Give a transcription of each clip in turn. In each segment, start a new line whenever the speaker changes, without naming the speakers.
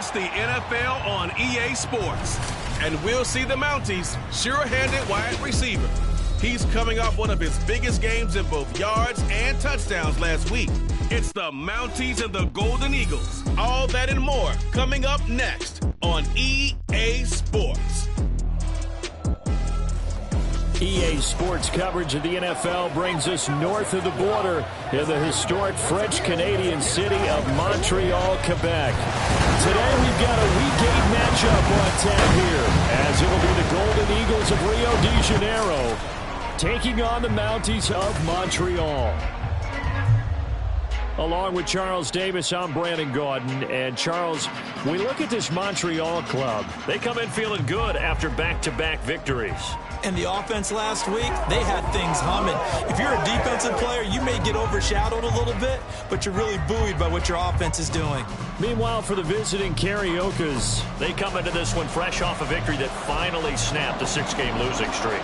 It's the NFL on EA Sports. And we'll see the Mounties, sure-handed wide receiver. He's coming off one of his biggest games in both yards and touchdowns last week. It's the Mounties and the Golden Eagles. All that and more coming up next on EA Sports.
EA Sports coverage of the NFL brings us north of the border in the historic French-Canadian city of Montreal, Quebec. Today we've got a Week 8 matchup on tap here, as it'll be the Golden Eagles of Rio de Janeiro taking on the Mounties of Montreal. Along with Charles Davis, I'm Brandon Gaudin. And Charles, we look at this Montreal club. They come in feeling good after back-to-back victories.
And the offense last week, they had things humming. If you're a defensive player, you may get overshadowed a little bit, but you're really buoyed by what your offense is doing.
Meanwhile, for the visiting Cariocas, they come into this one fresh off a victory that finally snapped a 6-game losing streak.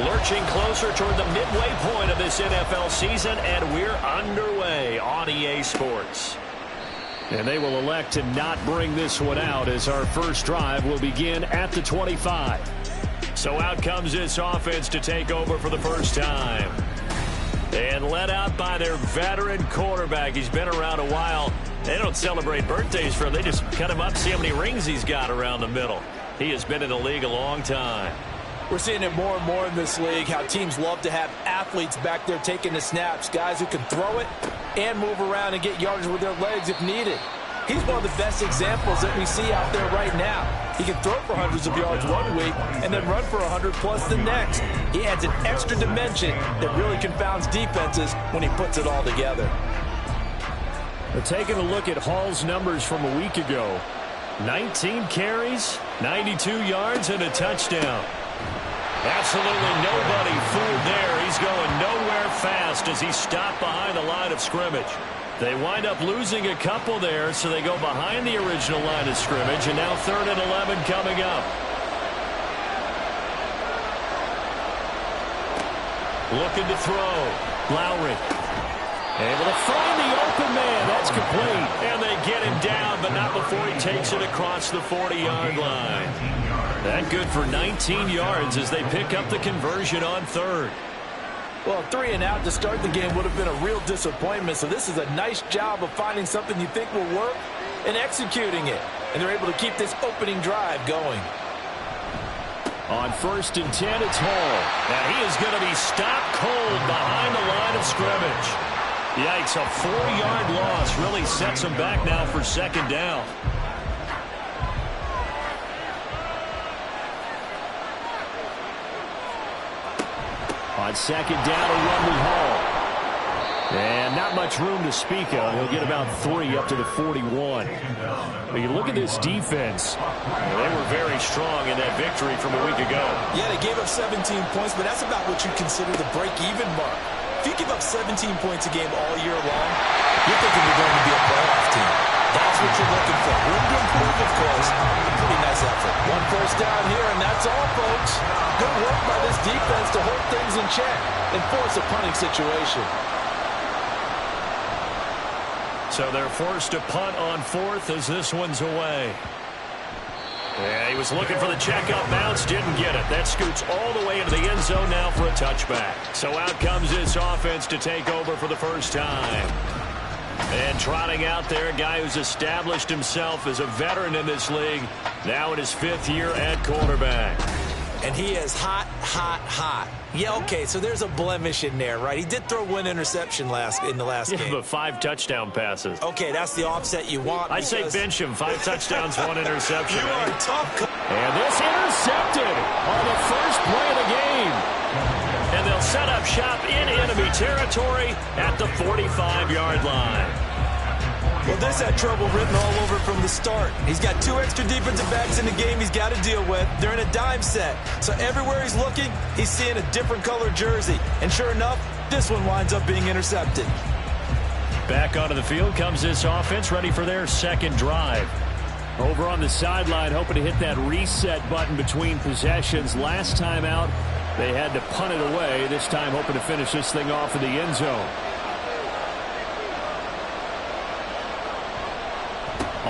Lurching closer toward the midway point of this NFL season, and we're underway on EA Sports. And they will elect to not bring this one out, as our first drive will begin at the 25. So out comes this offense to take over for the first time. And led out by their veteran quarterback. He's been around a while. They don't celebrate birthdays for him. They just cut him up, see how many rings he's got around the middle. He has been in the league a long time.
We're seeing it more and more in this league, how teams love to have athletes back there taking the snaps, guys who can throw it and move around and get yardage with their legs if needed. He's one of the best examples that we see out there right now. He can throw for hundreds of yards one week and then run for 100+ the next. He adds an extra dimension that really confounds defenses when he puts it all together.
We're taking a look at Hall's numbers from a week ago. 19 carries, 92 yards, and a touchdown. Absolutely nobody fooled there. He's going nowhere fast as he's stopped behind the line of scrimmage. They wind up losing a couple there, so they go behind the original line of scrimmage, and now 3rd and 11 coming up. Looking to throw. Lowry. Able to find the open man. That's complete. And they get him down, but not before he takes it across the 40-yard line. That good for 19 yards as they pick up the conversion on 3rd.
Well, 3 and out to start the game would have been a real disappointment, so this is a nice job of finding something you think will work and executing it. And they're able to keep this opening drive going.
On 1st and 10, it's Hall. And he is going to be stopped cold behind the line of scrimmage. Yikes, a 4-yard loss really sets him back now for 2nd down. On 2nd down, a run with Hall. And not much room to speak of. He'll get about 3 up to the 41. But you look at this defense. They were very strong in that victory from a week ago.
Yeah, they gave up 17 points, but that's about what you consider the break-even mark. If you give up 17 points a game all year long, you're thinking you're going to be a playoff team. That's what you're looking for. Room to improve, of course. A pretty nice effort. 1 first down here, and that's all, folks. Good work by this defense to hold things in check and force a punting situation.
So they're forced to punt on 4th as this one's away. Yeah, he was looking for the checkup bounce, didn't get it. That scoots all the way into the end zone now for a touchback. So out comes this offense to take over for the first time. And trotting out there, a guy who's established himself as a veteran in this league, now in his 5th year at quarterback.
And he is hot, hot, hot. Yeah, okay, so there's a blemish in there, right? He did throw 1 interception in the last game.
But 5 touchdown passes.
Okay, that's the offset you want.
I say bench him. 5 touchdowns, 1 interception.
You are tough.
And this intercepted on the first play of the game. And they'll set up shop in enemy territory at the 45-yard line.
Well, this had trouble written all over from the start. He's got 2 extra defensive backs in the game he's got to deal with. They're in a dime set. So everywhere he's looking, he's seeing a different color jersey. And sure enough, this one winds up being intercepted.
Back onto the field comes this offense, ready for their 2nd drive. Over on the sideline, hoping to hit that reset button between possessions. Last time out, They had to punt it away, this time hoping to finish this thing off in the end zone.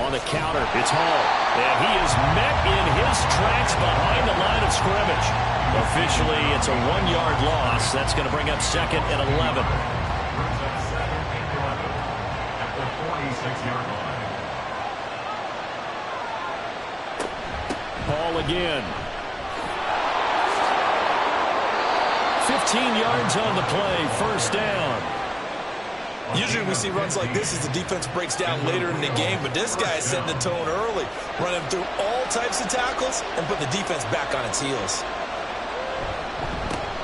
On the counter, it's Hall. And he is met in his tracks behind the line of scrimmage. Officially, it's a 1-yard loss. That's going to bring up 2nd and 11. Ball again. 15 yards on the play, first down.
Usually we see runs like this as the defense breaks down later in the game, but this guy is setting the tone early, running through all types of tackles and put the defense back on its heels.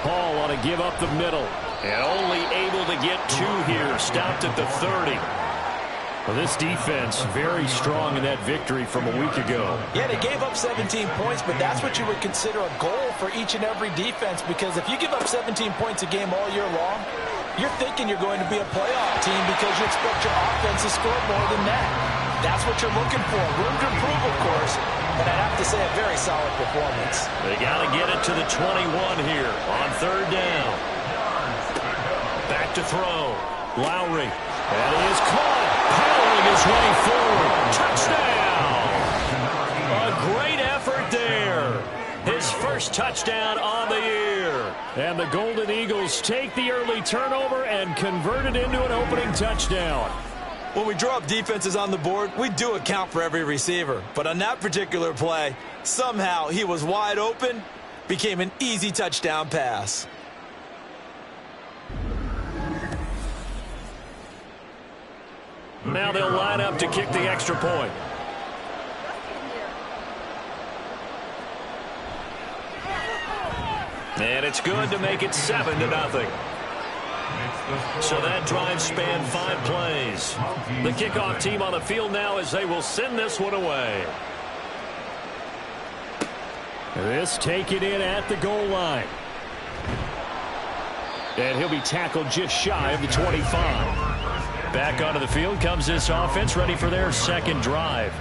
Hall on to give up the middle, and only able to get 2 here, stopped at the 30. Well, this defense very strong in that victory from a week ago.
Yeah, they gave up 17 points, but that's what you would consider a goal for each and every defense, because if you give up 17 points a game all year long, you're thinking you're going to be a playoff team because you expect your offense to score more than that. That's what you're looking for. Room to improve, of course, but I'd have to say a very solid performance.
They got to get it to the 21 here on 3rd down. Back to throw. Lowry. And he is caught. Powering his way forward. Touchdown! A great effort there. His first touchdown on the year. And the Golden Eagles take the early turnover and convert it into an opening touchdown.
When we draw up defenses on the board, we do account for every receiver. But on that particular play, somehow he was wide open, became an easy touchdown pass.
Now they'll line up to kick the extra point. And it's good to make it 7-0. So that drive spanned 5 plays. The kickoff team on the field now as they will send this one away. This taken in at the goal line. And he'll be tackled just shy of the 25. Back onto the field comes this offense, ready for their second drive.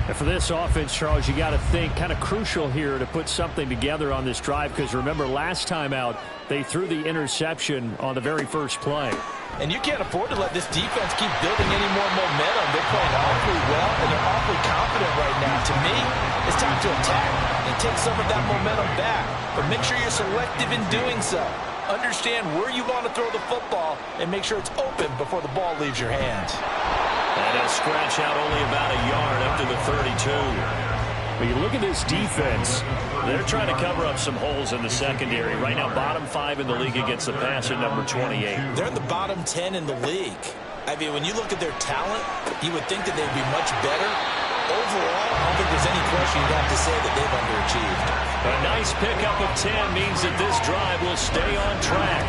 And for this offense, Charles, you got to think kind of crucial here to put something together on this drive, because remember last time out they threw the interception on the very first play.
And you can't afford to let this defense keep building any more momentum. They're playing awfully well, and they're awfully confident right now. To me, it's time to attack and take some of that momentum back. But make sure you're selective in doing so. Understand where you want to throw the football and make sure it's open before the ball leaves your hands.
And a scratch out only about a yard up to the 32. When you look at this defense, they're trying to cover up some holes in the secondary. Right now, bottom 5 in the league against the pass at number 28.
They're in the bottom 10 in the league. I mean, when you look at their talent, you would think that they'd be much better. Overall, I don't think there's any question you'd have to say that they've underachieved.
A nice pickup of 10 means that this drive will stay on track.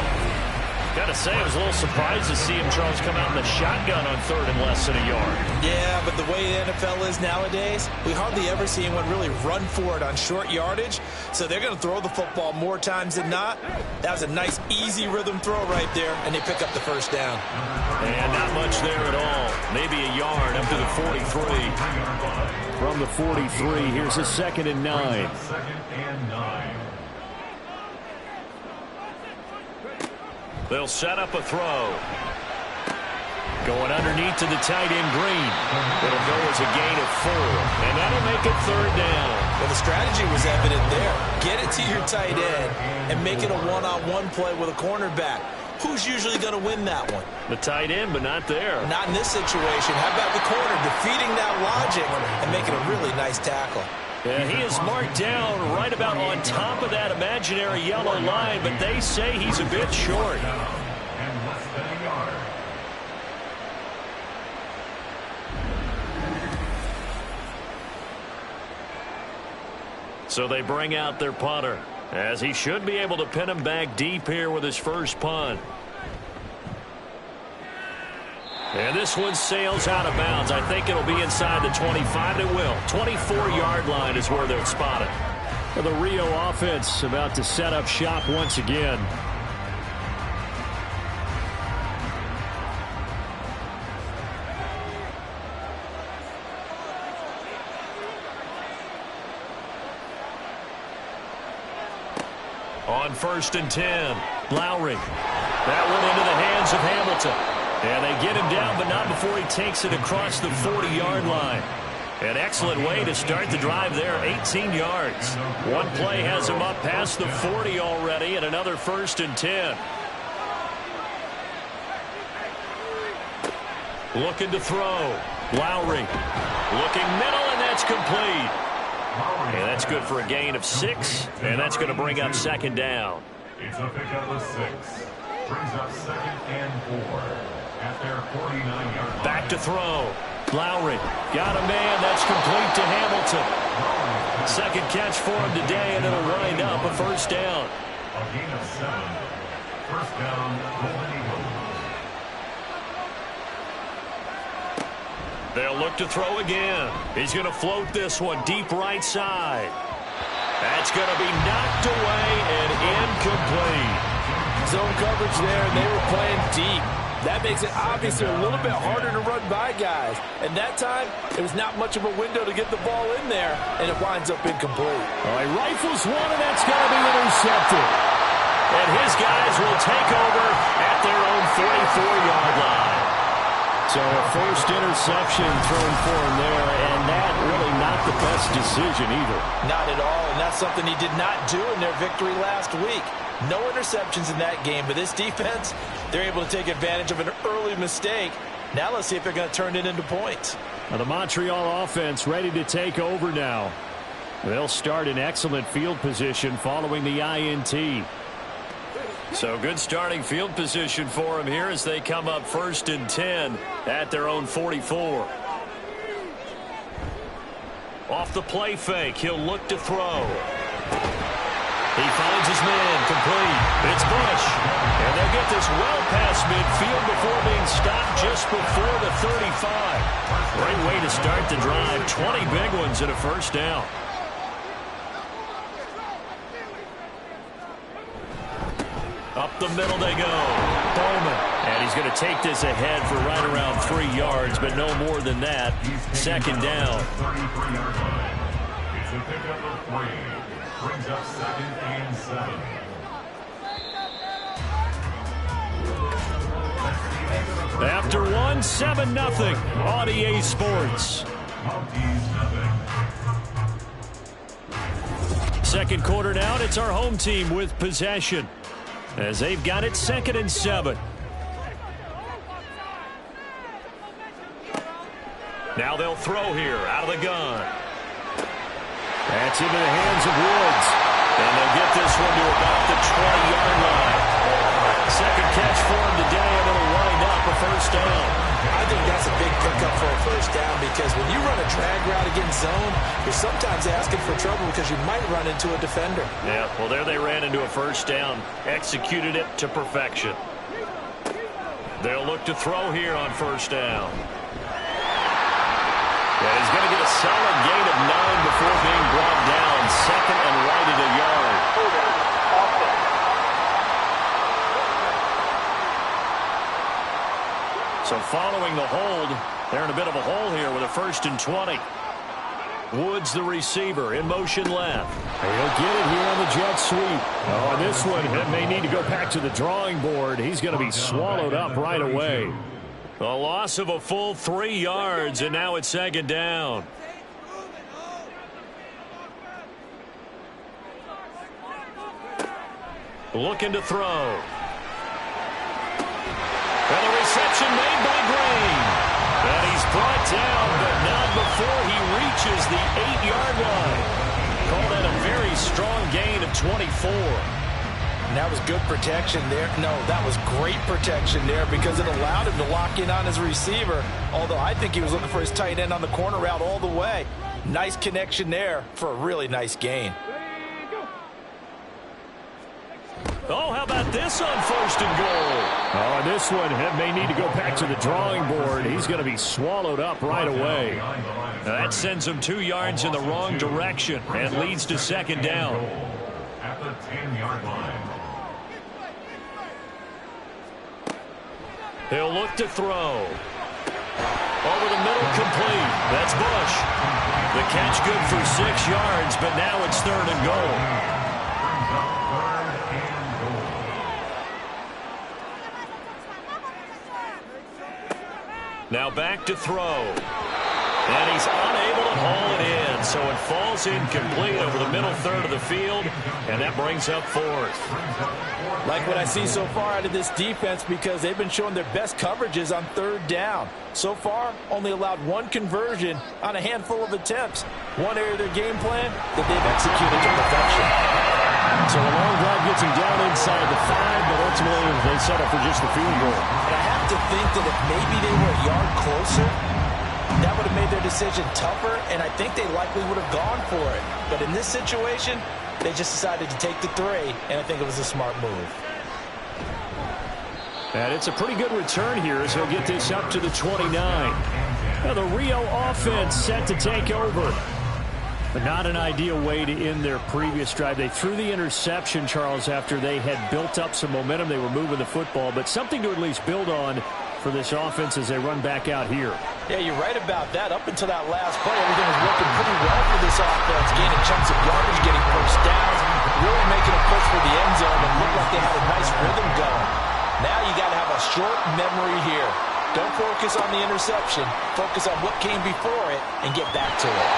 Got to say, I was a little surprised to see him, Charles, come out in the shotgun on 3rd and less than a yard.
Yeah, but the way the NFL is nowadays, we hardly ever see anyone really run for it on short yardage. So they're going to throw the football more times than not. That was a nice, easy rhythm throw right there, and they pick up the first down.
And not much there at all. Maybe a yard up to the 43. From the 43, here's a 2nd and 9. They'll set up a throw. Going underneath to the tight end, Green. It'll go as a gain of 4. And that'll make it 3rd down.
Well, the strategy was evident there. Get it to your tight end and make it a one-on-one play with a cornerback. Who's usually going to win that one?
The tight end, but not there.
Not in this situation. How about the corner defeating that logic and making a really nice tackle?
Yeah, he is marked down right about on top of that imaginary yellow line, but they say he's a bit short. So they bring out their punter, as he should be able to pin him back deep here with his first punt. And this one sails out of bounds. I think it'll be inside the 25. It will. 24-yard line is where they'll spot it. Well, the Rio offense about to set up shop once again. On 1st and 10, Lowry. That one into the hands of Hamilton. And they get him down, but not before he takes it across the 40-yard line. An excellent way to start the drive there, 18 yards. One play has him up past the 40 already, and another 1st and 10. Looking to throw. Lowry. Looking middle, and that's complete. And that's good for a gain of 6, and that's going to bring up 2nd down.
It's a pickup of 6. Brings up 2nd and 4 at their 49-yard line.
Back to throw. Lowry got a man. That's complete to Hamilton. 2nd catch for him today, and it'll wind up a 1st down.
A gain of 7. 1st down, Golden Eagles.
They'll look to throw again. He's going to float this one deep right side. That's going to be knocked away and incomplete.
Zone coverage there, and they were playing deep. That makes it obviously a little bit harder to run by guys. And that time, it was not much of a window to get the ball in there, and it winds up incomplete.
He rifles one, and that's going to be intercepted. And his guys will take over at their own 44-yard line. So a first interception thrown for him there, and that really not the best decision either.
Not at all, and that's something he did not do in their victory last week. No interceptions in that game, but this defense, they're able to take advantage of an early mistake. Now let's see if they're going to turn it into points.
Now the Montreal offense ready to take over now. They'll start in excellent field position following the INT. So good starting field position for them here as they come up 1st and 10 at their own 44. Off the play fake, he'll look to throw. He finds his man, complete. It's Bush. And they'll get this well past midfield before being stopped just before the 35. Great way to start the drive. 20 big ones and a 1st down. Up the middle they go. Bowman. And he's going to take this ahead for right around 3 yards, but no more than that. 2nd down.
33-yard line. It's a pickup of 3. Brings up 2nd and 7.
After one, 7-0 on EA Sports.
Mounties 0.
2nd quarter now, it's our home team with possession as they've got it 2nd and 7. Now they'll throw here out of the gun. That's into the hands of Woods. And they'll get this one to about the 20-yard line. 2nd catch for him today, and it'll wind up a 1st down.
I think that's a big pickup for a 1st down because when you run a drag route against zone, you're sometimes asking for trouble because you might run into a defender.
Yeah, well, there they ran into a 1st down. Executed it to perfection. They'll look to throw here on 1st down. And he's going to get a solid gain of 9 before being brought down. 2nd and right at a yard. So following the hold, they're in a bit of a hole here with a 1st and 20. Woods, the receiver, in motion left. He'll get it here on the jet sweep. Oh, and this one may need to go back to the drawing board. He's going to be swallowed up right away. A loss of a full 3 yards, and now it's 2nd down. Looking to throw. And the reception made by Green. And he's brought down, but not before he reaches the 8-yard line. Call that a very strong gain of 24.
And that was good protection there. No, that was great protection there because it allowed him to lock in on his receiver. Although I think he was looking for his tight end on the corner route all the way. Nice connection there for a really nice gain.
Oh, how about this on 1st and goal? Oh, and this one may need to go back to the drawing board. He's going to be swallowed up right away. That sends him 2 yards in the wrong direction and leads to 2nd down.
At the 10-yard line.
He'll look to throw. Over the middle, complete. That's Bush. The catch good for 6 yards, but now it's 3rd and goal. Now back to throw. And he's unable to haul it in, so it falls incomplete over the middle third of the field, and that brings up fourth.
Like what I see so far out of this defense, because they've been showing their best coverages on third down. So far, only allowed one conversion on a handful of attempts. One area of their game plan that they've executed to perfection.
So a long drive gets him down inside the 5, but ultimately they settle for just the field goal.
But I have to think that if maybe they were a yard closer, that would have made their decision tougher, and I think they likely would have gone for it. But in this situation, they just decided to take the 3, and I think it was a smart move.
And it's a pretty good return here as he'll get this up to the 29. Now the Rio offense set to take over. But not an ideal way to end their previous drive. They threw the interception, Charles, after they had built up some momentum. They were moving the football, but something to at least build on for this offense as they run back out here.
Yeah, you're right about that. Up until that last play, everything was working pretty well for this offense, gaining chunks of yardage, getting first downs, really making a push for the end zone, and looked like they had a nice rhythm going. Now you got to have a short memory here. Don't focus on the interception. Focus on what came before it and get back to it.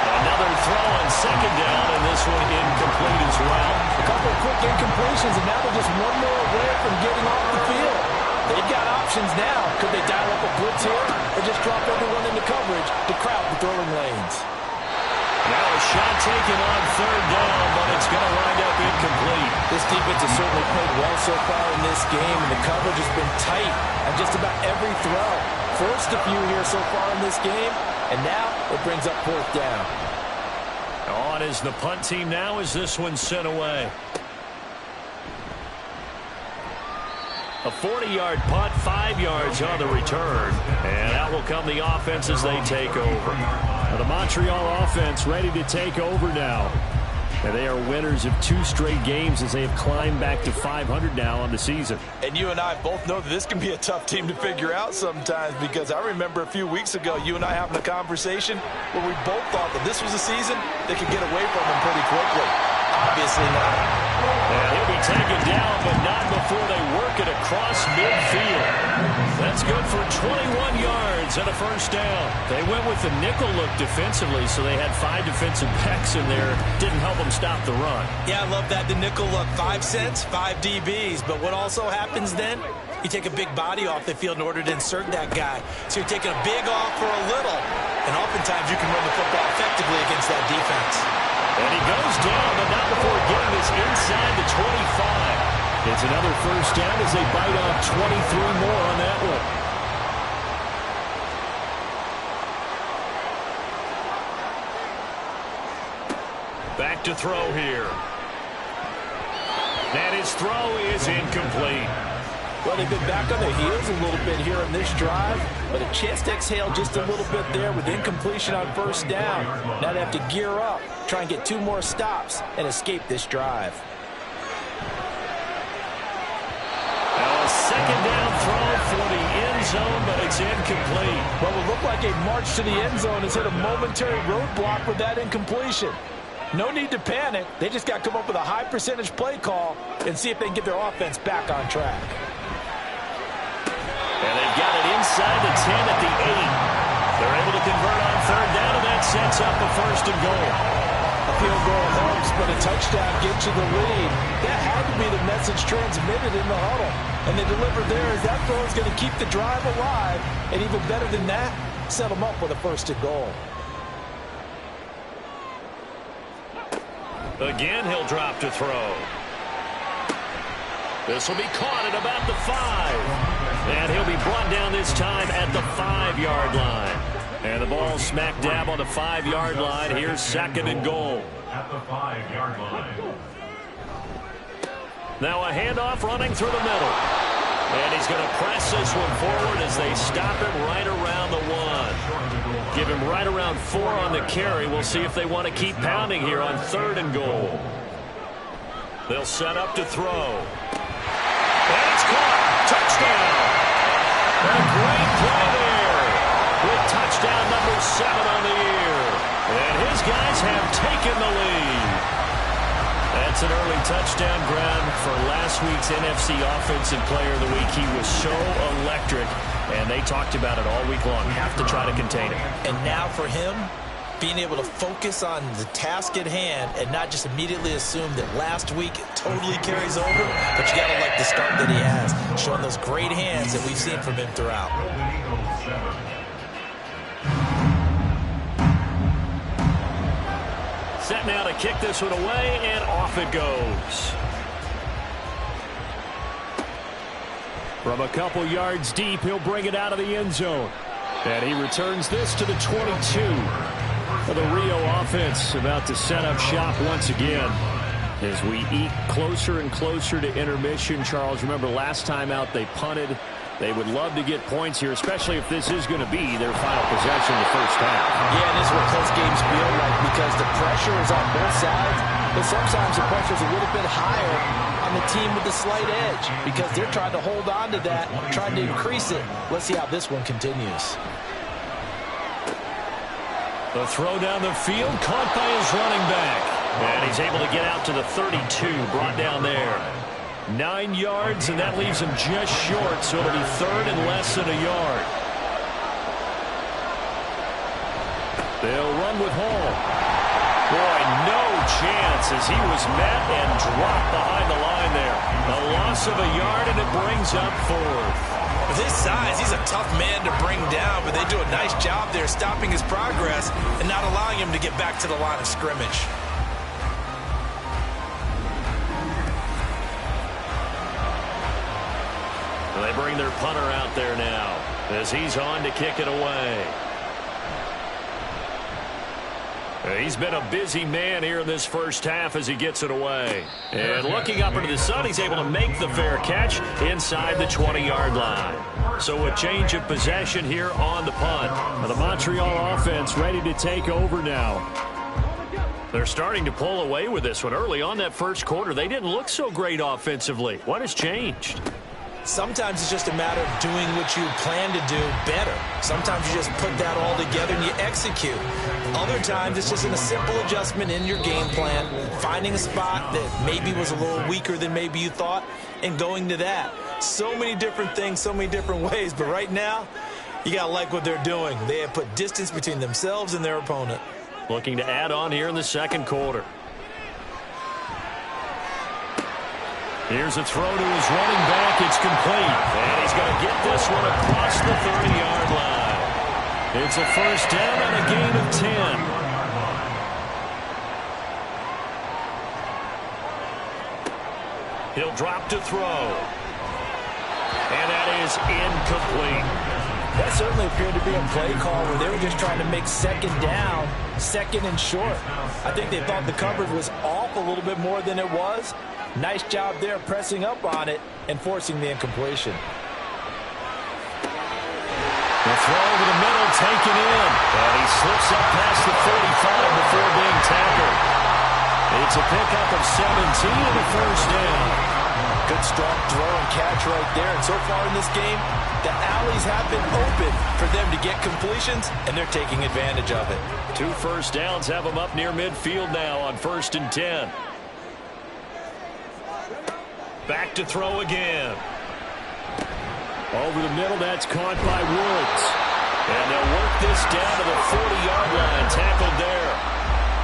Another throw on second down, and this one incomplete as well.
A couple of quick incompletions, and now they're just one more away from getting off the field. They've got options now. Could they dial up a blitz here or just drop everyone into coverage to crowd the throwing lanes?
Now a shot taken on third down, but it's going to wind up incomplete.
This defense has certainly played well so far in this game, and the coverage has been tight on just about every throw. Forced a few here so far in this game, and now it brings up fourth down.
On is the punt team now as this one's sent away. A 40-yard punt, 5 yards on the return. And out will come the offense as they take over. Now the Montreal offense ready to take over now. And they are winners of 2 straight games as they have climbed back to 500 now on the season.
And you and I both know that this can be a tough team to figure out sometimes, because I remember a few weeks ago you and I having a conversation where we both thought that this was a season they could get away from them pretty quickly. Obviously not.
And he'll be taken down, but not before they work it across midfield. That's good for 21 yards and a first down. They went with the nickel look defensively, so they had 5 defensive backs in there. Didn't help them stop the run.
Yeah, I love that. The nickel look, 5 cents, 5 DBs. But what also happens then, you take a big body off the field in order to insert that guy. So you're taking a big off for a little. And oftentimes you can run the football effectively against that defense.
And he goes down, but not before getting this inside the 25. It's another first down as they bite off 23 more on that one. Back to throw here. And his throw is incomplete.
Well, they've been back on their heels a little bit here in this drive, but a chance to exhale just a little bit there with incompletion on first down. Now they have to gear up, try and get 2 more stops, and escape this drive.
Now a second down throw for the end zone, but it's incomplete.
Well, it looked like a march to the end zone has hit a momentary roadblock with that incompletion. No need to panic. They just got to come up with a high percentage play call and see if they can get their offense back on track.
And they've got it inside the 10 at the 8. They're able to convert on third down, and that sets up a first and goal.
A field goal helps, but a touchdown gets you the lead. That had to be the message transmitted in the huddle. And they delivered there as that throw is going to keep the drive alive. And even better than that, set them up with a first and goal.
Again, he'll drop to throw. This will be caught at about the 5. And he'll be brought down this time at the 5-yard line. And the ball smack dab on the 5-yard line. Here's second and goal.
At the 5-yard line.
Now a handoff running through the middle. And he's going to press this one forward as they stop him right around the 1. Give him right around 4 on the carry. We'll see if they want to keep pounding here on third and goal. They'll set up to throw. And it's caught. Touchdown. A great play there with touchdown number 7 on the year. And his guys have taken the lead. That's an early touchdown grab for last week's NFC Offensive Player of the Week. He was so electric, and they talked about it all week long. Have to try to contain him.
And now for him, being able to focus on the task at hand and not just immediately assume that last week totally carries over, but you got to like the start that he has, showing those great hands that we've seen from him throughout.
Set now to kick this one away, and off it goes. From a couple yards deep, he'll bring it out of the end zone. And he returns this to the 22. The Rio offense about to set up shop once again. As we eke closer and closer to intermission, Charles, remember last time out they punted. They would love to get points here, especially if this is going to be their final possession in the first half.
Yeah, and this is what close games feel like because the pressure is on both sides, but sometimes the pressure is a little bit higher on the team with the slight edge because they're trying to hold on to that, trying to increase it. Let's see how this one continues.
The throw down the field, caught by his running back. And he's able to get out to the 32, brought down there. 9 yards, and that leaves him just short, so it'll be third and less than a yard. They'll run with Hall. Boy, no chance as he was met and dropped behind the line there. A loss of a yard, and it brings up fourth.
With his size, he's a tough man to bring down, but they do a nice job there stopping his progress and not allowing him to get back to the line of scrimmage.
They bring their punter out there now as he's on to kick it away. He's been a busy man here in this first half as he gets it away. And looking up into the sun, he's able to make the fair catch inside the 20-yard line. So a change of possession here on the punt. Now the Montreal offense ready to take over now. They're starting to pull away with this one. Early on that first quarter, they didn't look so great offensively. What has changed?
Sometimes it's just a matter of doing what you plan to do better. Sometimes you just put that all together and you execute. Other times it's just a simple adjustment in your game plan, finding a spot that maybe was a little weaker than maybe you thought, and going to that. So many different things, so many different ways, but right now, you got to like what they're doing. They have put distance between themselves and their opponent.
Looking to add on here in the second quarter. Here's a throw to his running back. It's complete. And he's going to get this one across the 30-yard line. It's a first down and a gain of 10. He'll drop to throw. And that is incomplete.
That certainly appeared to be a play call where they were just trying to make second down, second and short. I think they thought the coverage was off a little bit more than it was. Nice job there pressing up on it and forcing the incompletion.
The throw over the middle taken in. And he slips up past the 45 before being tackled. It's a pickup of 17 and a first down.
Good strong throw and catch right there. And so far in this game, the alleys have been open for them to get completions, and they're taking advantage of it.
2 first downs have them up near midfield now on 1st and 10. Back to throw again. Over the middle, that's caught by Woods. And they'll work this down to the 40-yard line, tackled there.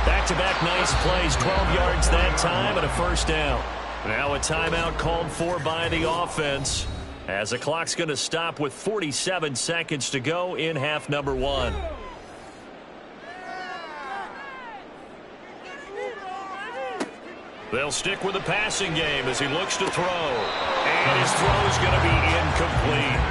Back-to-back nice plays, 12 yards that time and a first down. Now a timeout called for by the offense as the clock's going to stop with 47 seconds to go in half number 1. They'll stick with the passing game as he looks to throw. And his throw is going to be incomplete.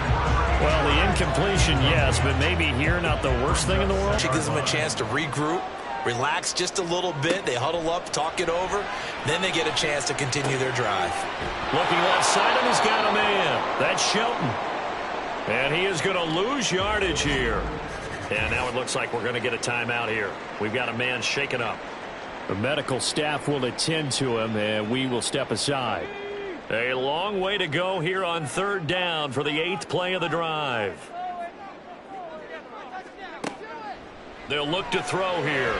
Well, the incompletion, yes, but maybe here not the worst thing in the world.
She gives them a chance to regroup, relax just a little bit. They huddle up, talk it over. Then they get a chance to continue their drive.
Looking left side, and he's got a man. That's Shelton. And he is going to lose yardage here. And now it looks like we're going to get a timeout here. We've got a man shaken up. The medical staff will attend to him, and we will step aside. A long way to go here on 3rd down for the 8th play of the drive. They'll look to throw here.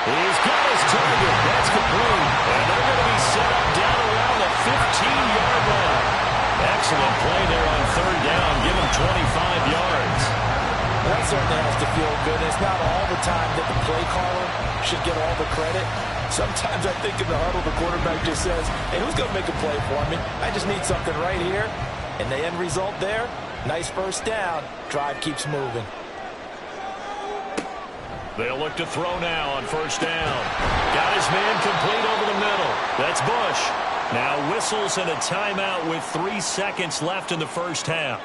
He's got his target. That's complete. And they're going to be set up down around the 15-yard line. Excellent play there on third down. Give him 25 yards.
That certainly has to feel good. It's not all the time that the play caller should get all the credit. Sometimes I think in the huddle, the quarterback just says, hey, who's going to make a play for me? I just need something right here. And the end result there, nice first down. Drive keeps moving.
They'll look to throw now on first down. Got his man complete over the middle. That's Bush. Now whistles and a timeout with 3 seconds left in the first half.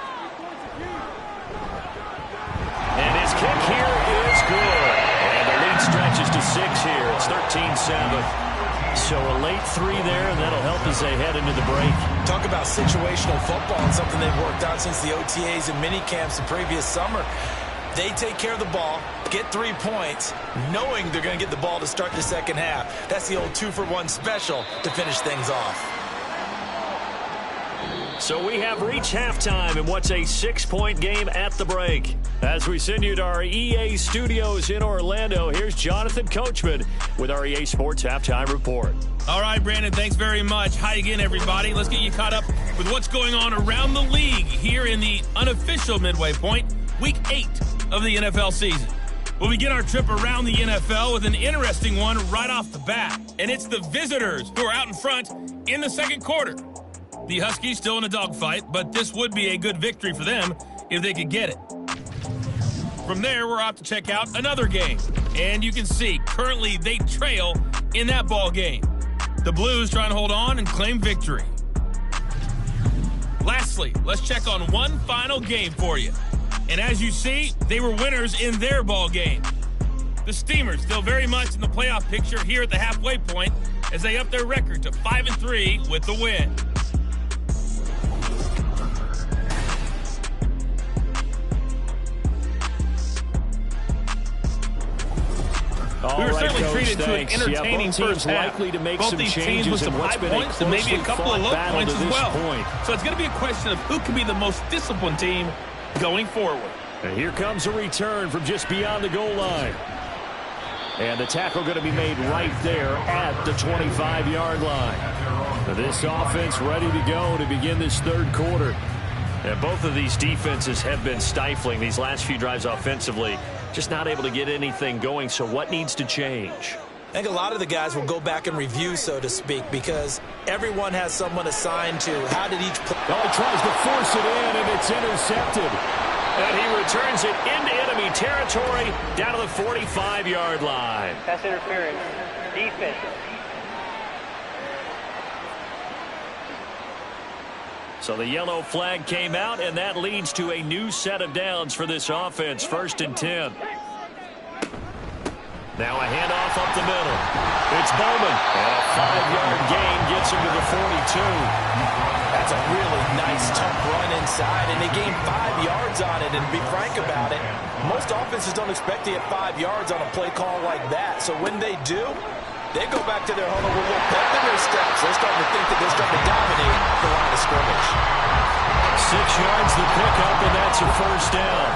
And his kick here is good. And the lead stretches to 6 here. It's 13-7. So a late 3 there, and that'll help as they head into the break.
Talk about situational football and something they've worked out since the OTAs and mini camps the previous summer. They take care of the ball, get 3 points, knowing they're going to get the ball to start the second half. That's the old 2-for-1 special to finish things off.
So we have reached halftime in what's a 6-point game at the break. As we send you to our EA studios in Orlando, here's Jonathan Coachman with our EA Sports Halftime Report.
All right, Brandon, thanks very much. Hi again, everybody. Let's get you caught up with what's going on around the league here in the unofficial midway point, Week 8 of the NFL season. We'll begin our trip around the NFL with an interesting one right off the bat, and it's the visitors who are out in front in the second quarter. The Huskies still in a dogfight, but this would be a good victory for them if they could get it. From there, we're off to check out another game, and you can see currently they trail in that ball game. The Blues trying to hold on and claim victory. Lastly, let's check on one final game for you. And as you see, they were winners in their ball game. The Steamers still very much in the playoff picture here at the halfway point as they up their record to 5-3 with the win. We were certainly treated to an entertaining first half.
Likely to make
both
some
these teams
changes
with some high points and maybe a couple of low points as well. So it's going to be a question of who can be the most disciplined team going forward.
And here comes a return from just beyond the goal line. And the tackle going to be made right there at the 25-yard line. This offense ready to go to begin this third quarter. And both of these defenses have been stifling these last few drives offensively. Just not able to get anything going, so what needs to change?
I think a lot of the guys will go back and review, so to speak, because everyone has someone assigned to how did each play.
Oh, he tries to force it in, and it's intercepted. And he returns it into enemy territory down to the 45-yard line.
Pass interference. Defense.
So the yellow flag came out, and that leads to a new set of downs for this offense. 1st and 10. Now a handoff up the middle. It's Bowman. And a 5-yard gain gets him to the 42.
That's a really nice, tough run inside, and they gained 5 yards on it. And to be frank about it, most offenses don't expect to get 5 yards on a play call like that. So when they do, they go back to their huddle with a little pep in their steps. They're starting to think that they're starting to dominate the line of scrimmage.
6 yards the pickup, and that's a first down.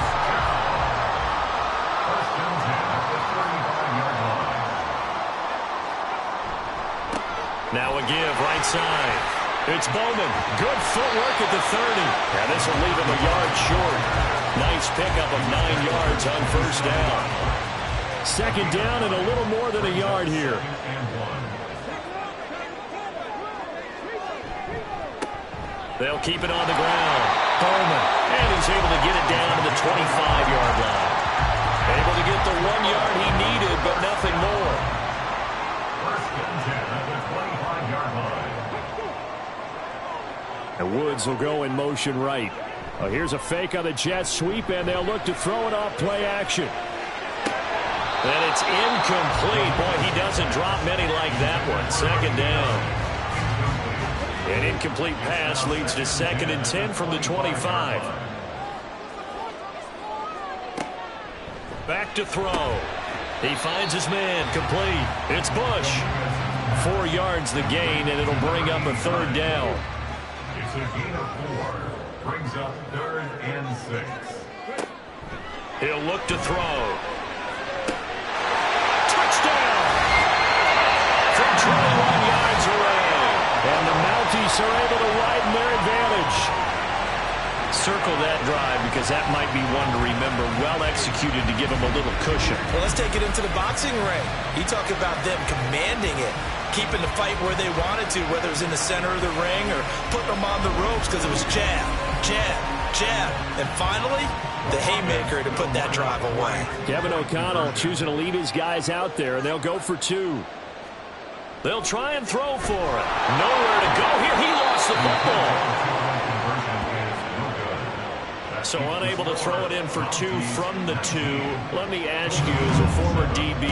Now a give right side. It's Bowman. Good footwork at the 30. And this will leave him a yard short. Nice pickup of 9 yards on first down. Second down and a little more than a yard here. They'll keep it on the ground. Bowman. And he's able to get it down to the 25-yard line. Able to get the 1 yard he needed, but nothing more.
First and 10 at the 25-yard line.
And Woods will go in motion right. Here's a fake on the jet sweep, and they'll look to throw it off play action. And it's incomplete. Boy, he doesn't drop many like that one. Second down. An incomplete pass leads to 2nd and 10 from the 25. Back to throw. He finds his man. Complete. It's Bush. 4 yards the gain, and it'll bring up a third down.
It's a gain of 4. Brings up 3rd and 6.
He'll look to throw. Touchdown! Chiefs are able to widen their advantage. Circle that drive because that might be one to remember. Well executed to give them a little cushion.
Well, let's take it into the boxing ring. You talk about them commanding it, keeping the fight where they wanted to, whether it was in the center of the ring or putting them on the ropes because it was jab, jab, jab. And finally, the haymaker to put that drive away.
Kevin O'Connell choosing to leave his guys out there, and they'll go for two. They'll try and throw for it. Nowhere to go here. He lost the football. So unable to throw it in for two from the two. Let me ask you, as a former DB,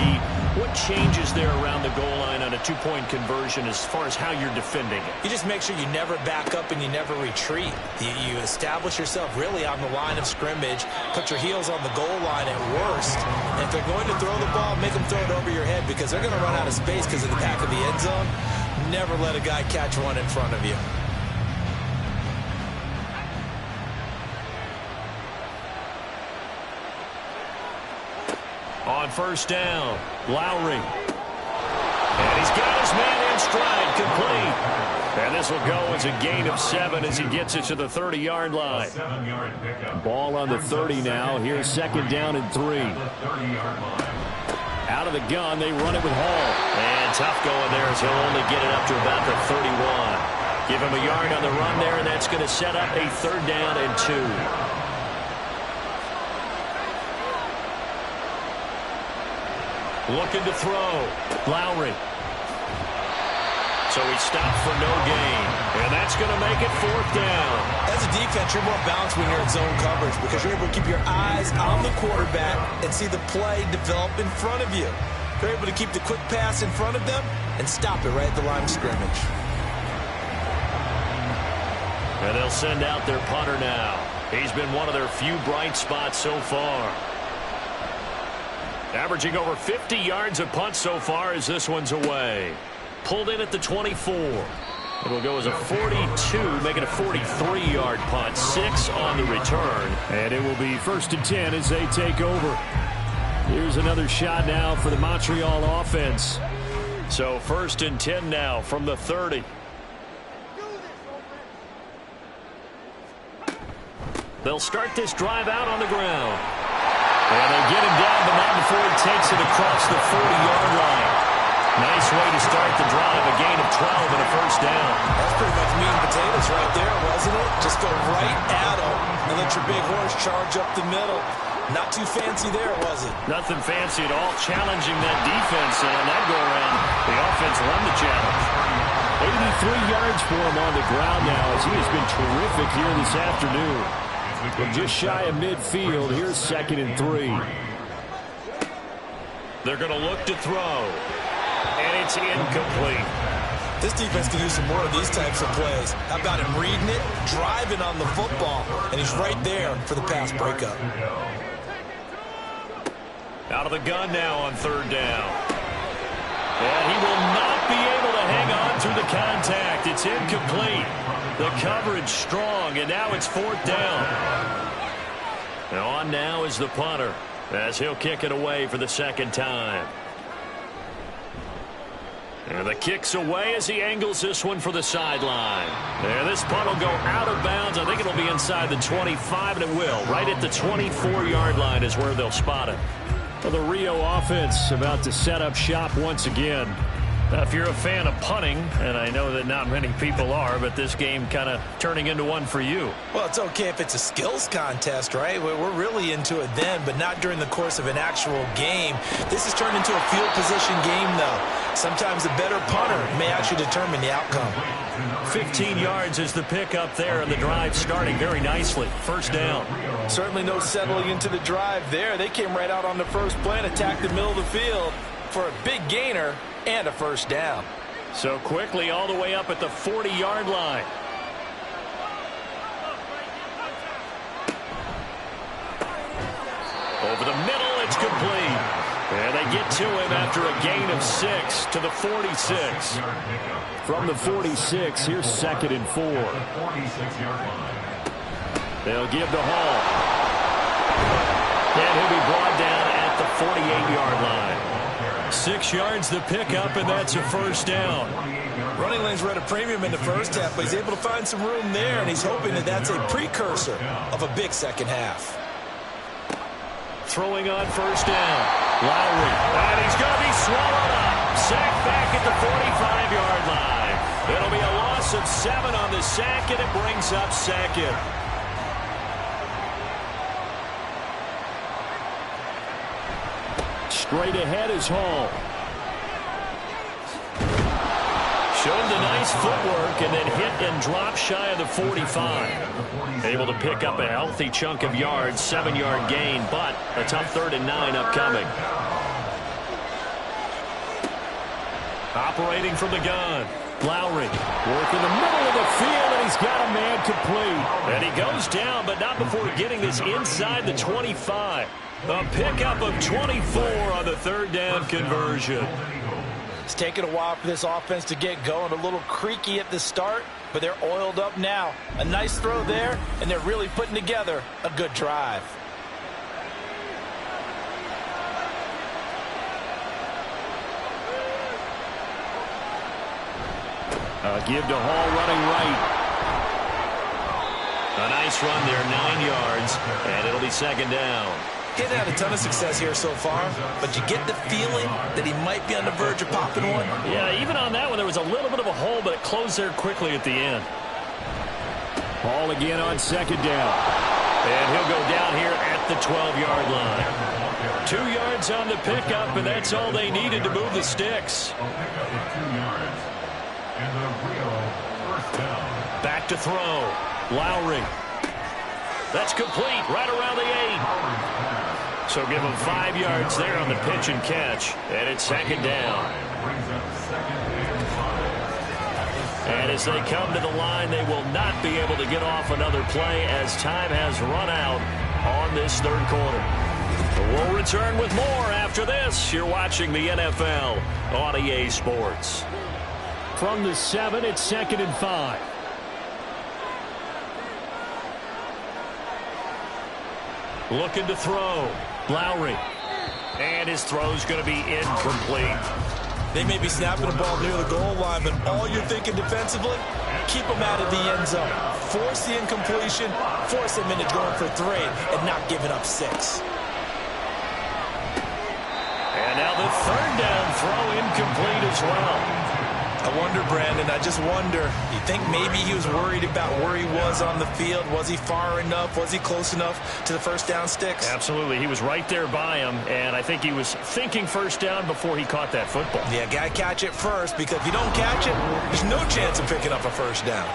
what changes there around the goal line on a two-point conversion as far as how you're defending it?
You just make sure you never back up and you never retreat. You establish yourself really on the line of scrimmage, put your heels on the goal line at worst. And if they're going to throw the ball, make them throw it over your head because they're going to run out of space because of the back of the end zone. Never let a guy catch one in front of you.
On first down, Lowry. And he's got his man in stride, complete. And this will go as a gain of 7 as he gets it to the 30-yard line. Ball on the 30 now. Here's second down and 3. Out of the gun, they run it with Hall. And tough going there as he'll only get it up to about the 31. Give him a yard on the run there, and that's going to set up a third down and 2. Looking to throw. Lowry. So he stopped for no gain. And that's going to make it fourth down.
As a defense, you're more balanced when you're in zone coverage because you're able to keep your eyes on the quarterback and see the play develop in front of you. You're able to keep the quick pass in front of them and stop it right at the line of scrimmage.
And they'll send out their punter now. He's been one of their few bright spots so far. Averaging over 50 yards a punt so far as this one's away. Pulled in at the 24. It'll go as a 42, making a 43-yard punt. 6 on the return. And it will be first and 10 as they take over. Here's another shot now for the Montreal offense. So first and 10 now from the 30. They'll start this drive out on the ground. And they get him down, but not before he takes it across the 40-yard line. Nice way to start the drive, a gain of 12 and a first down.
That's pretty much meat and potatoes right there, wasn't it? Just go right at him and let your big horse charge up the middle. Not too fancy there, was it?
Nothing fancy at all, challenging that defense. And on that go-around, the offense won the challenge. 83 yards for him on the ground now as he has been terrific here this afternoon. From just shy of midfield, here's second and 3. They're going to look to throw. And it's incomplete.
This defense can use some more of these types of plays. How about him reading it, driving on the football, and he's right there for the pass breakup.
Out of the gun now on third down. And he will not be able to hang on through the contact. It's incomplete. The coverage strong, and now it's fourth down. And on now is the punter as he'll kick it away for the second time. And the kick's away as he angles this one for the sideline. And this punt will go out of bounds. I think it'll be inside the 25, and it will. Right at the 24-yard line is where they'll spot it. Well, the Rio offense about to set up shop once again. Now, if you're a fan of punting, and I know that not many people are, but this game kind of turning into one for you.
Well, it's okay if it's a skills contest, right? We're really into it then, but not during the course of an actual game. This has turned into a field position game, though. Sometimes the better punter may actually determine the outcome.
15 yards is the pickup there, and the drive starting very nicely. First down.
Certainly no settling into the drive there. They came right out on the first play and attacked the middle of the field for a big gainer and a first down.
So quickly all the way up at the 40-yard line. Over the middle, it's complete. And they get to him after a gain of 6 to the 46. From the 46, here's second and 4. They'll give to Hall. And he'll be brought down at the 48-yard line. 6 yards the pickup, and that's a first down.
Running ceilings were at a premium in the first half, but he's able to find some room there, and he's hoping that that's a precursor of a big second half.
Throwing on first down. Lowry. And he's going to be swallowed up. Sacked back at the 45-yard line. It'll be a loss of 7 on the sack, and it brings up second. Straight ahead is Hall. Showed the nice footwork and then hit and drop shy of the 45. Able to pick up a healthy chunk of yards, 7-yard gain, but a tough 3rd and 9 upcoming. Operating from the gun. Lowry working the middle of the field, and he's got a man complete. And he goes down, but not before getting this inside the 25. A pickup of 24 on the 3rd down conversion.
It's taken a while for this offense to get going. A little creaky at the start, but they're oiled up now. A nice throw there, and they're really putting together a good drive.
Give to Hall running right. A nice run there, 9 yards, and it'll be 2nd down.
He's had a ton of success here so far, but you get the feeling that he might be on the verge of popping one.
Yeah, even on that one, there was a little bit of a hole, but it closed there quickly at the end. Hall again on 2nd down. And he'll go down here at the 12-yard line. 2 yards on the pickup, and that's all they needed to move the sticks. Back to throw. Lowry. That's complete right around the 8. So give him 5 yards there on the pitch and catch. And it's 2nd down. And as they come to the line, they will not be able to get off another play as time has run out on this 3rd quarter. We'll return with more after this. You're watching the NFL on EA Sports. From the 7, it's 2nd and 5. Looking to throw. Lowry. And his throw's going to be incomplete.
They may be snapping the ball near the goal line, but all you're thinking defensively, keep them out of the end zone. Force the incompletion, force them into going for 3, and not giving up 6.
And now the 3rd down throw incomplete as well.
I wonder, Brandon, I just wonder, you think maybe he was worried about where he was on the field? Was he far enough? Was he close enough to the first down sticks?
Absolutely. He was right there by him, and I think he was thinking first down before he caught that football.
Yeah, got to catch it first, because if you don't catch it, there's no chance of picking up a first down.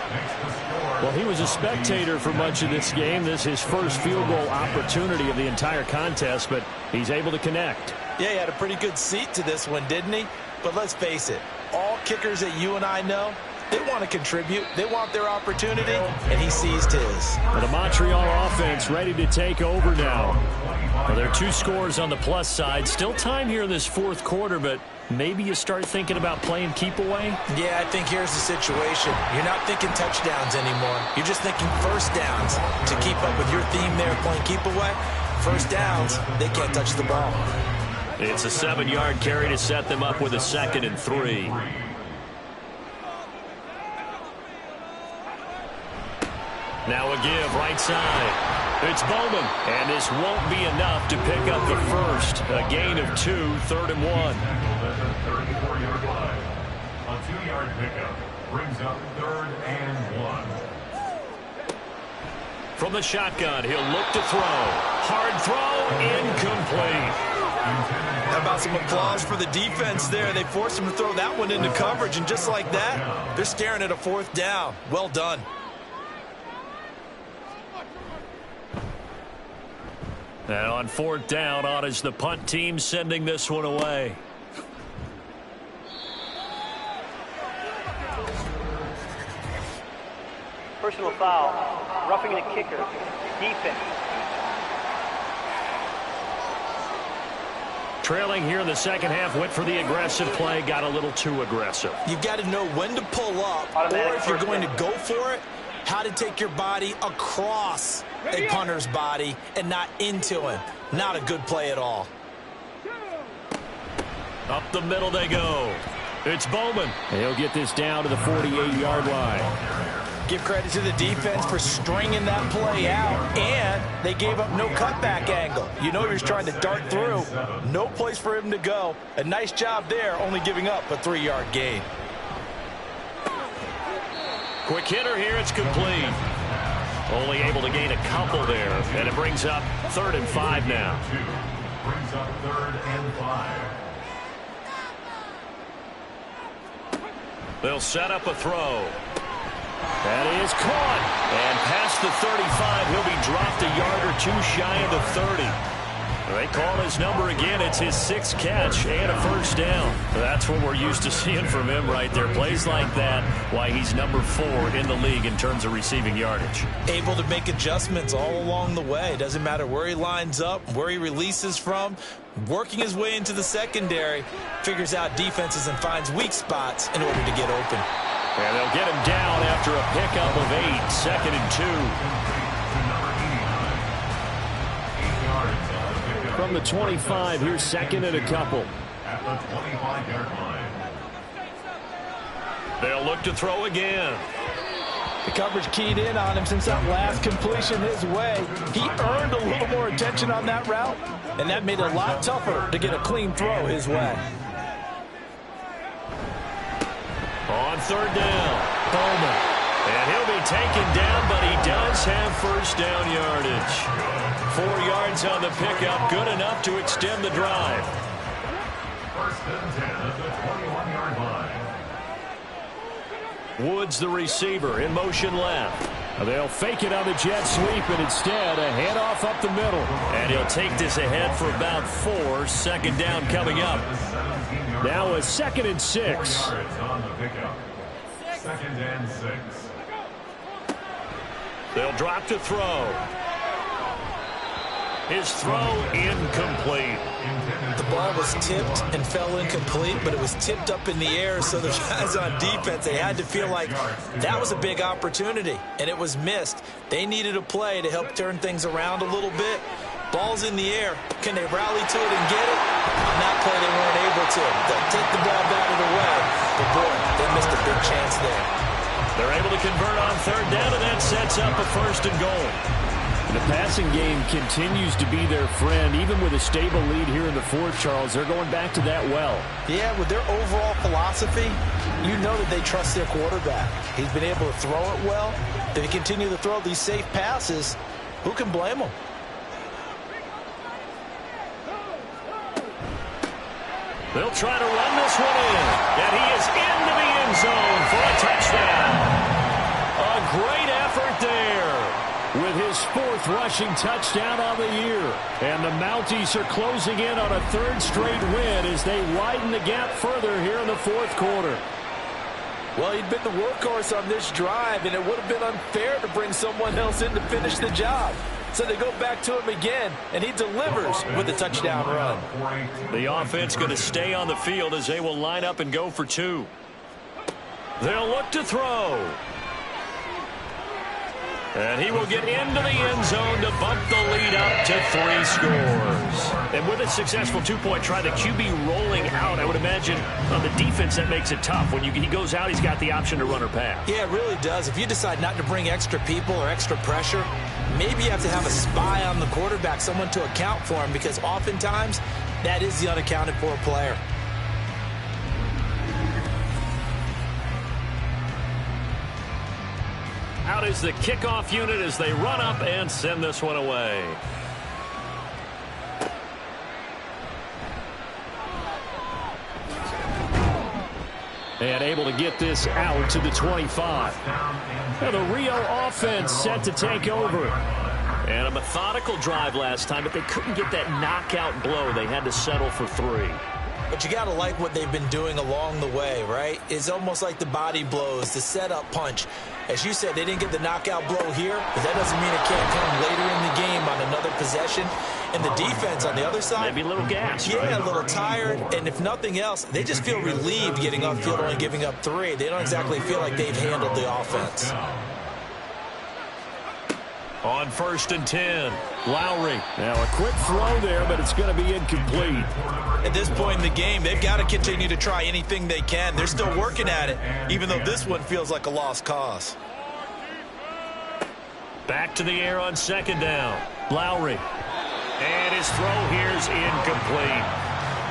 Well, he was a spectator for much of this game. This is his first field goal opportunity of the entire contest, but he's able to connect.
Yeah, he had a pretty good seat to this one, didn't he? But let's face it, all kickers that you and I know, they want to contribute. They want their opportunity, and he seized his.
Well, the Montreal offense ready to take over now. Well, there are 2 scores on the plus side. Still time here in this 4th quarter, but maybe you start thinking about playing keep away?
Yeah, I think here's the situation. You're not thinking touchdowns anymore. You're just thinking first downs to keep up with your theme there playing keep away. First downs, they can't touch the ball.
It's a 7-yard carry to set them up with a 2nd and 3. Now a give right side. It's Bowman. And this won't be enough to pick up the first. A gain of 2, 3rd and 1.
34-yard line. A 2-yard pickup brings up 3rd and 1.
From the shotgun, he'll look to throw. Hard throw, incomplete.
How about some applause for the defense there? They forced him to throw that one into coverage, and just like that, they're staring at a 4th down. Well done.
And on 4th down, on is the punt team sending this one away.
Personal foul. Roughing the kicker. Defense.
Trailing here in the 2nd half, went for the aggressive play, got a little too aggressive.
You've got to know when to pull up, or if you're going to go for it, how to take your body across a punter's body and not into him. Not a good play at all.
Up the middle they go. It's Bowman. And he'll get this down to the 48-yard line.
Give credit to the defense for stringing that play out, and they gave up no cutback angle. You know he was trying to dart through. No place for him to go. A nice job there, only giving up a 3-yard gain.
Quick hitter here, it's complete. Only able to gain a couple there, and it brings up 3rd and 5 now.
Brings up 3rd and 5.
They'll set up a throw. That is caught. And past the 35, he'll be dropped a yard or 2 shy of the 30. They call his number again. It's his 6th catch and a 1st down. That's what we're used to seeing from him right there. Plays like that, why he's number 4 in the league in terms of receiving yardage.
Able to make adjustments all along the way. Doesn't matter where he lines up, where he releases from. Working his way into the secondary. Figures out defenses and finds weak spots in order to get open.
And they'll get him down after a pickup of 8. 2nd and 2. From the 25, here's 2nd and a couple.
At the 25-yard line.
They'll look to throw again.
The coverage keyed in on him since that last completion his way. He earned a little more attention on that route, and that made it a lot tougher to get a clean throw his way.
On 3rd down, Bowman. And he'll be taken down, but he does have 1st down yardage. 4 yards on the pickup, good enough to extend the drive.
1st and 10 at the 21-yard line.
Woods, the receiver, in motion left. They'll fake it on the jet sweep, and instead a handoff up the middle. And he'll take this ahead for about 4. 2nd down coming up. Now a 2nd and 6.
yards on the pickup. 2nd and 6.
They'll drop to throw. His throw incomplete.
The ball was tipped and fell incomplete, but it was tipped up in the air, so the guys on defense, they had to feel like that was a big opportunity, and it was missed. They needed a play to help turn things around a little bit. Ball's in the air. Can they rally to it and get it? On that play, they weren't able to. They'll take the ball out of the way, but boy, they missed a big chance there.
They're able to convert on 3rd down, and that sets up a 1st and goal. The passing game continues to be their friend. Even with a stable lead here in the 4th, Charles, they're going back to that well.
Yeah, with their overall philosophy, you know that they trust their quarterback. He's been able to throw it well. If they continue to throw these safe passes, who can blame them?
They'll try to run this one in. And he is into the end zone for a touchdown. A great effort there with his 4th rushing touchdown on the year. And the Mounties are closing in on a 3rd straight win as they widen the gap further here in the 4th quarter.
Well, he'd been the workhorse on this drive, and it would have been unfair to bring someone else in to finish the job. So they go back to him again, and he delivers with a touchdown run.
The offense going to stay on the field as they will line up and go for 2. They'll look to throw. And he will get into the end zone to bump the lead up to 3 scores. And with a successful 2-point try, the QB rolling out, I would imagine on the defense that makes it tough. When he goes out, he's got the option to run or pass.
Yeah, it really does. If you decide not to bring extra people or extra pressure, maybe you have to have a spy on the quarterback, someone to account for him, because oftentimes that is the unaccounted for player.
Out is the kickoff unit as they run up and send this one away. And able to get this out to the 25. And the Rio offense set to take over. And a methodical drive last time, but they couldn't get that knockout blow. They had to settle for 3.
But you got to like what they've been doing along the way, right? It's almost like the body blows, the setup punch. As you said, they didn't get the knockout blow here, but that doesn't mean it can't come later in the game on another possession. And the defense on the other side,
maybe a little gas,
yeah,
right?
A little tired. And if nothing else, they just feel relieved getting upfield, only giving up 3. They don't exactly feel like they've handled the offense.
On 1st and 10, Lowry. Now a quick throw there, but it's going to be incomplete.
At this point in the game, they've got to continue to try anything they can. They're still working at it, even though this one feels like a lost cause.
Back to the air on 2nd down. Lowry. And his throw here's incomplete.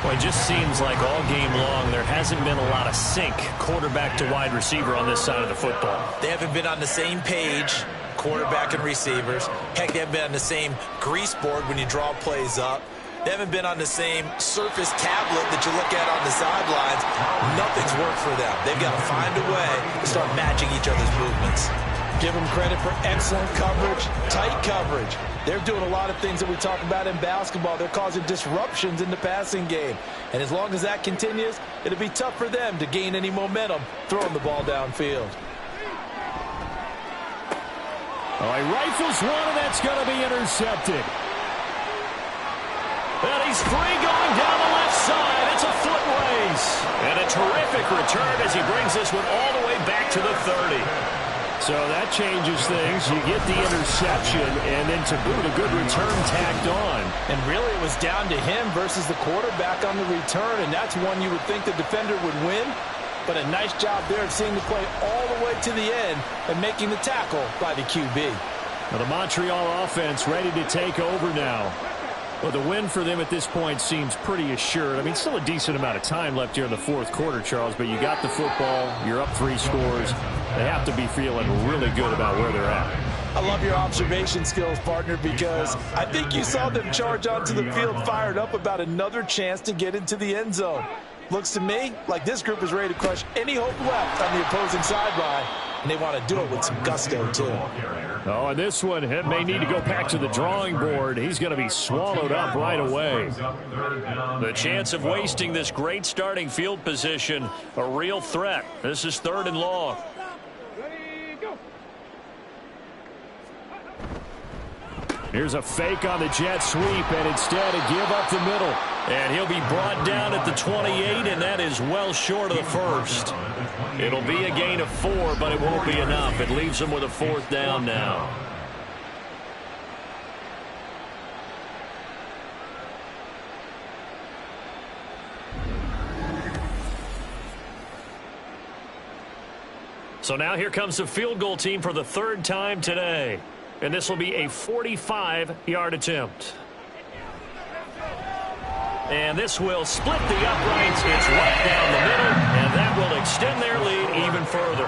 Well, it just seems like all game long there hasn't been a lot of sync quarterback to wide receiver on this side of the football.
They haven't been on the same page, quarterback and receivers. Heck, they haven't been on the same grease board when you draw plays up. They haven't been on the same surface tablet that you look at on the sidelines. Nothing's worked for them. They've got to find a way to start matching each other's movements. Give them credit for excellent coverage, tight coverage. They're doing a lot of things that we talk about in basketball. They're causing disruptions in the passing game. And as long as that continues, it'll be tough for them to gain any momentum throwing the ball downfield.
Oh, he rifles one, and that's going to be intercepted. And he's free going down the left side. It's a foot race. And a terrific return as he brings this one all the way back to the 30. So that changes things. You get the interception, and then to boot, a good return tacked on.
And really, it was down to him versus the quarterback on the return, and that's one you would think the defender would win. But a nice job there of seeing the play all the way to the end and making the tackle by the QB.
Well, the Montreal offense ready to take over now. Well, the win for them at this point seems pretty assured. I mean, still a decent amount of time left here in the 4th quarter, Charles, but you got the football, you're up 3 scores. They have to be feeling really good about where they're at.
I love your observation skills, partner, because I think you saw them charge onto the field fired up about another chance to get into the end zone. Looks to me like this group is ready to crush any hope left on the opposing sideline, and they want to do it with some gusto, too.
Oh, and this one may need to go back to the drawing board. He's going to be swallowed up right away. The chance of wasting this great starting field position, a real threat. This is 3rd and long. Here's a fake on the jet sweep, and instead a give up the middle. And he'll be brought down at the 28, and that is well short of the 1st. It'll be a gain of 4, but it won't be enough. It leaves him with a 4th down now. So now here comes the field goal team for the 3rd time today. And this will be a 45-yard attempt. And this will split the uprights. It's right down the middle, and that will extend their lead even further.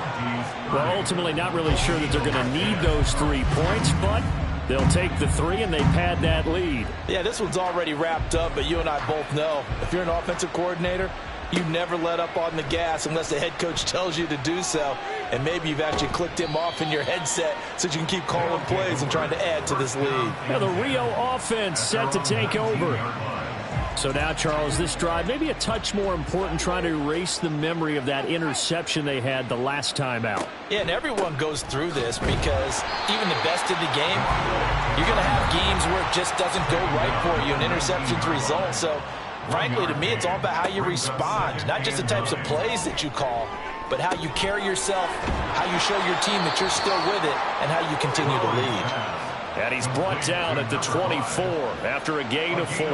Well, ultimately not really sure that they're going to need those 3 points, but they'll take the 3 and they pad that lead.
Yeah, this one's already wrapped up, but you and I both know if you're an offensive coordinator, you never let up on the gas unless the head coach tells you to do so. And maybe you've actually clicked him off in your headset so you can keep calling plays and trying to add to this lead.
Now the Rio offense set to take over. So now, Charles, this drive maybe a touch more important, trying to erase the memory of that interception they had the last time out.
Yeah, and everyone goes through this because even the best in the game, you're going to have games where it just doesn't go right for you, and interceptions result. So frankly, to me, it's all about how you respond, not just the types of plays that you call, but how you carry yourself, how you show your team that you're still with it, and how you continue to lead.
And he's brought down at the 24 after a gain of 4.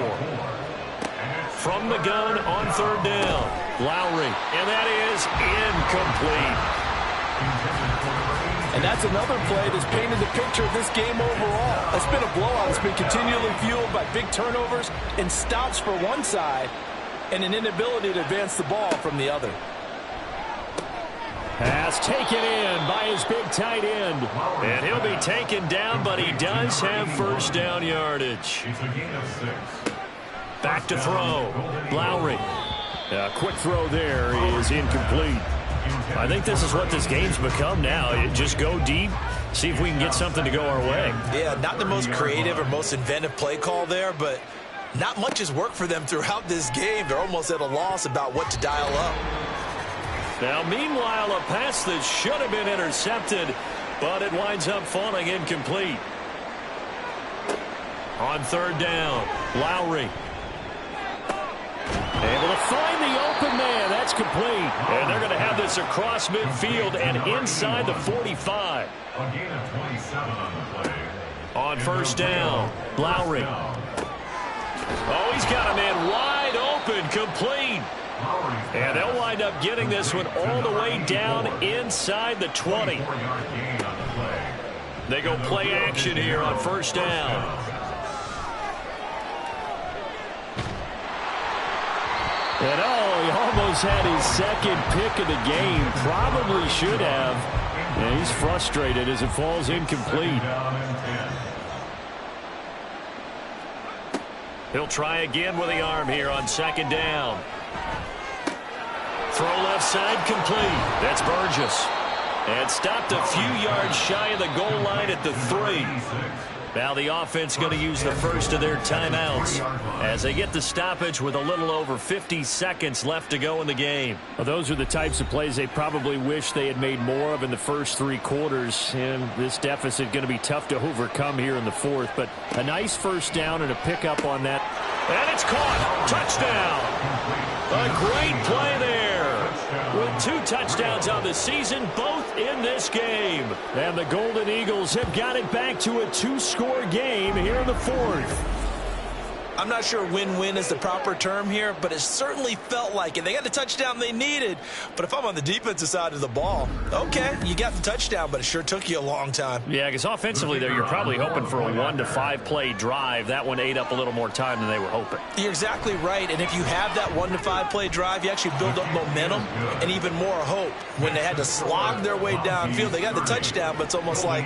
From the gun on 3rd down, Lowry, and that is incomplete.
And that's another play that's painted the picture of this game overall. It's been a blowout. It's been continually fueled by big turnovers and stops for one side and an inability to advance the ball from the other.
Pass taken in by his big tight end. And he'll be taken down, but he does have 1st down yardage. Back to throw. Lowry. A quick throw there is incomplete. I think this is what this game's become now. Just go deep, see if we can get something to go our way.
Yeah, not the most creative or most inventive play call there, but not much has worked for them throughout this game. They're almost at a loss about what to dial up.
Now, meanwhile, a pass that should have been intercepted, but it winds up falling incomplete. On 3rd down, Lowry. Able to find the open man. That's complete. And they're going to have this across midfield and inside the 45.
A gain of 27 on the play.
On first down, Lowry. Oh, he's got a man wide open, complete. And they'll wind up getting this one all the way down inside the 20. They go play action here on first down. And he almost had his second pick of the game. Probably should have. And he's frustrated as it falls incomplete. He'll try again with the arm here on second down. Throw left side complete. That's Burgess. And stopped a few yards shy of the goal line at the 3. Now the offense going to use the first of their timeouts as they get the stoppage with a little over 50 seconds left to go in the game.
Well, those are the types of plays they probably wish they had made more of in the first 3 quarters. And this deficit going to be tough to overcome here in the 4th. But a nice first down and a pickup on that.
And it's caught. Touchdown. A great play there. With 2 touchdowns on the season, both in this game.
And the Golden Eagles have got it back to a 2-score game here in the 4th.
I'm not sure win-win is the proper term here, but it certainly felt like it. They got the touchdown they needed, but if I'm on the defensive side of the ball, okay, you got the touchdown, but it sure took you a long time.
Yeah, because offensively there, you're probably hoping for a 1 to 5 play drive. That one ate up a little more time than they were hoping.
You're exactly right, and if you have that 1 to 5 play drive, you actually build up momentum and even more hope. When they had to slog their way downfield, they got the touchdown, but it's almost like,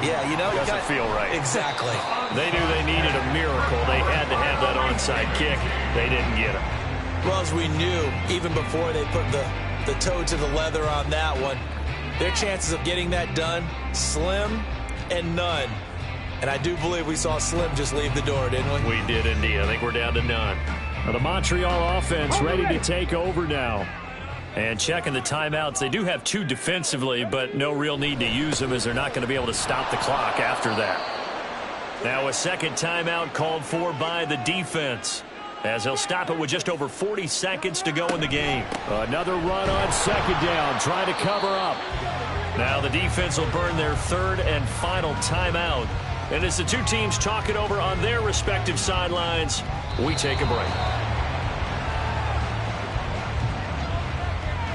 yeah, you know,
doesn't feel right.
Exactly.
They knew they needed a miracle. They had to have that onside kick. They didn't get it.
Well, as we knew, even before they put the toe to the leather on that one, their chances of getting that done, slim and none. And I do believe we saw Slim just leave the door, didn't we?
We did indeed. I think we're down to none.
Well, the Montreal offense ready to take over now.
And checking the timeouts, they do have 2 defensively, but no real need to use them as they're not going to be able to stop the clock after that. Now a second timeout called for by the defense as they'll stop it with just over 40 seconds to go in the game.
Another run on second down, trying to cover up.
Now the defense will burn their 3rd and final timeout. And as the 2 teams talk it over on their respective sidelines, we take a break.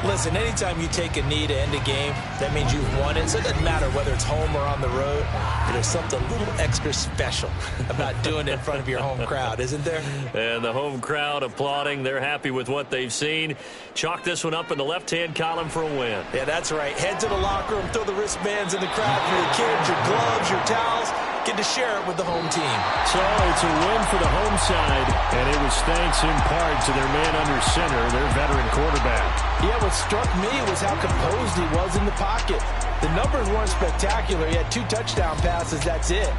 Listen, anytime you take a knee to end a game, that means you've won it. So it doesn't matter whether it's home or on the road. There's something a little extra special about doing it in front of your home crowd, isn't there?
And the home crowd applauding. They're happy with what they've seen. Chalk this one up in the left-hand column for a win.
Yeah, that's right. Head to the locker room, throw the wristbands in the crowd for your kids, your gloves, your towels. Get to share it with the home team.
So it's a win for the home side, and it was thanks in part to their man under center, their veteran quarterback.
Yeah, what struck me was how composed he was in the pocket. The numbers weren't spectacular. He had 2 touchdown passes, that's it.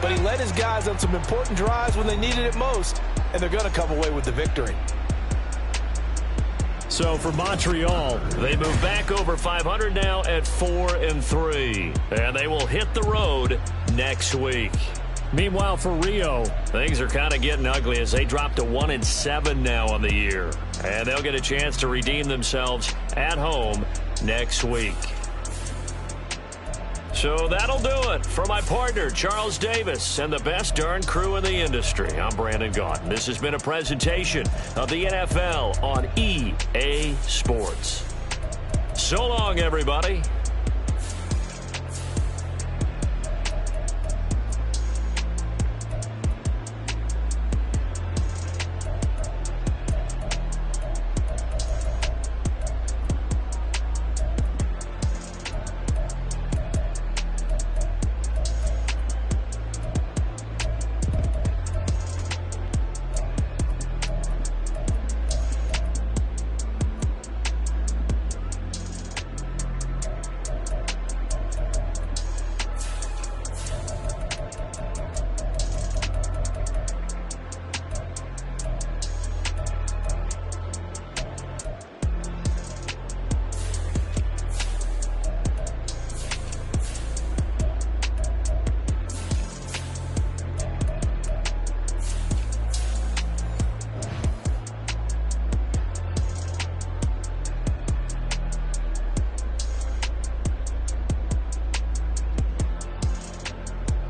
But he led his guys on some important drives when they needed it most, and they're going to come away with the victory.
So for Montreal,
they move back over 500 now at 4-3. And they will hit the road next week.
Meanwhile, for Rio,
things are kind of getting ugly as they drop to 1-7 now on the year. And they'll get a chance to redeem themselves at home next week. So that'll do it for my partner, Charles Davis, and the best darn crew in the industry. I'm Brandon Gaudin. This has been a presentation of the NFL on EA Sports. So long, everybody.